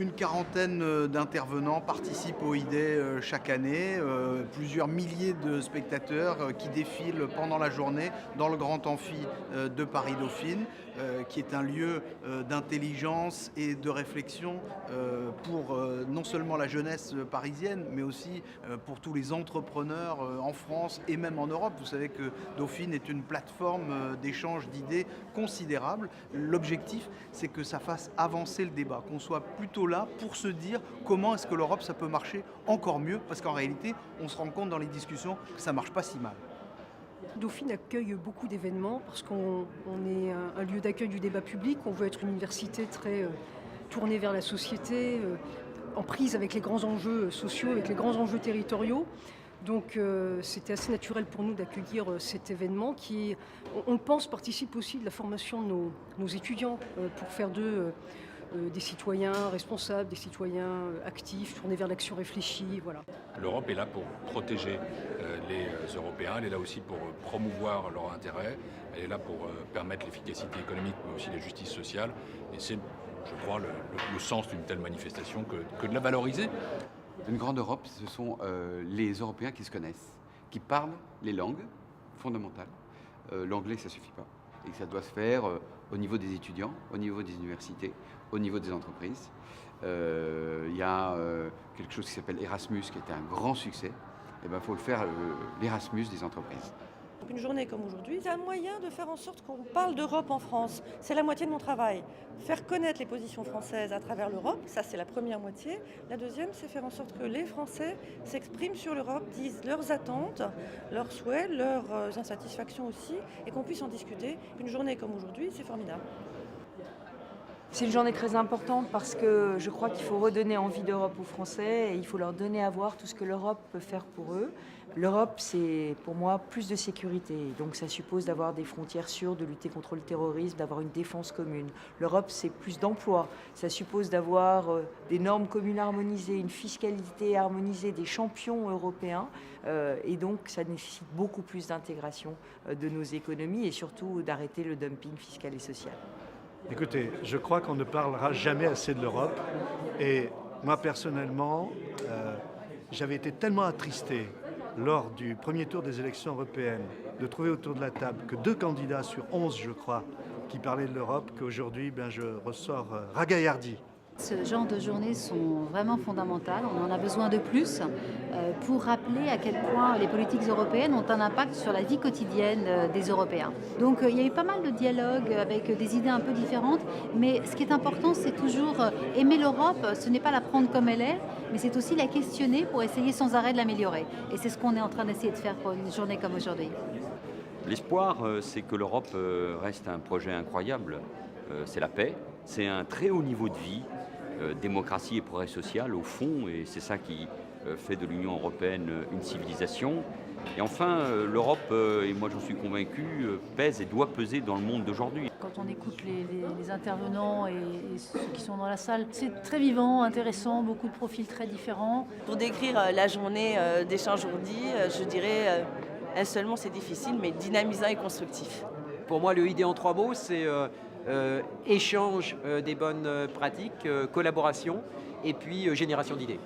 Une quarantaine d'intervenants participent au IDE chaque année, plusieurs milliers de spectateurs qui défilent pendant la journée dans le grand amphi de Paris-Dauphine, qui est un lieu d'intelligence et de réflexion pour non seulement la jeunesse parisienne, mais aussi pour tous les entrepreneurs en France et même en Europe. Vous savez que Dauphine est une plateforme d'échange d'idées considérable. L'objectif, c'est que ça fasse avancer le débat, qu'on soit plutôt là pour se dire comment est-ce que l'Europe, ça peut marcher encore mieux, parce qu'en réalité, on se rend compte dans les discussions que ça ne marche pas si mal. Dauphine accueille beaucoup d'événements parce qu'on est un lieu d'accueil du débat public. On veut être une université très tournée vers la société, en prise avec les grands enjeux sociaux, avec les grands enjeux territoriaux. Donc c'était assez naturel pour nous d'accueillir cet événement qui, on le pense, participe aussi de la formation de nos étudiants pour faire d'eux des citoyens responsables, des citoyens actifs, tournés vers l'action réfléchie. Voilà. L'Europe est là pour protéger les Européens, elle est là aussi pour promouvoir leurs intérêts, elle est là pour permettre l'efficacité économique mais aussi la justice sociale. Et c'est, je crois, le sens d'une telle manifestation que de la valoriser. Une grande Europe, ce sont les Européens qui se connaissent, qui parlent les langues fondamentales. L'anglais, ça ne suffit pas. Et que ça doit se faire au niveau des étudiants, au niveau des universités, au niveau des entreprises. Il y a quelque chose qui s'appelle Erasmus, qui était un grand succès. Et ben, il faut le faire, l'Erasmus des entreprises. Une journée comme aujourd'hui, c'est un moyen de faire en sorte qu'on parle d'Europe en France. C'est la moitié de mon travail. Faire connaître les positions françaises à travers l'Europe, ça c'est la première moitié. La deuxième, c'est faire en sorte que les Français s'expriment sur l'Europe, disent leurs attentes, leurs souhaits, leurs insatisfactions aussi, et qu'on puisse en discuter. Une journée comme aujourd'hui, c'est formidable. C'est une journée très importante parce que je crois qu'il faut redonner envie d'Europe aux Français et il faut leur donner à voir tout ce que l'Europe peut faire pour eux. L'Europe, c'est pour moi plus de sécurité. Donc ça suppose d'avoir des frontières sûres, de lutter contre le terrorisme, d'avoir une défense commune. L'Europe, c'est plus d'emploi. Ça suppose d'avoir des normes communes harmonisées, une fiscalité harmonisée, des champions européens. Et donc ça nécessite beaucoup plus d'intégration de nos économies et surtout d'arrêter le dumping fiscal et social. Écoutez, je crois qu'on ne parlera jamais assez de l'Europe. Et moi, personnellement, j'avais été tellement attristé lors du premier tour des élections européennes de trouver autour de la table que 2 candidats sur 11, je crois, qui parlaient de l'Europe, qu'aujourd'hui, je ressors ragaillardi. Ce genre de journées sont vraiment fondamentales. On en a besoin de plus pour rappeler à quel point les politiques européennes ont un impact sur la vie quotidienne des Européens. Donc il y a eu pas mal de dialogues avec des idées un peu différentes, mais ce qui est important, c'est toujours aimer l'Europe. Ce n'est pas la prendre comme elle est, mais c'est aussi la questionner pour essayer sans arrêt de l'améliorer. Et c'est ce qu'on est en train d'essayer de faire pour une journée comme aujourd'hui. L'espoir, c'est que l'Europe reste un projet incroyable. C'est la paix, c'est un très haut niveau de vie, démocratie et progrès social au fond, et c'est ça qui fait de l'Union européenne une civilisation. Et enfin, l'Europe, et moi j'en suis convaincu, pèse et doit peser dans le monde d'aujourd'hui. Quand on écoute les intervenants et ceux qui sont dans la salle, c'est très vivant, intéressant, beaucoup de profils très différents. Pour décrire la journée d'échange aujourd'hui, je dirais, seulement c'est difficile, mais dynamisant et constructif. Pour moi, le IDE en 3 mots, c'est échange des bonnes pratiques, collaboration et puis génération d'idées.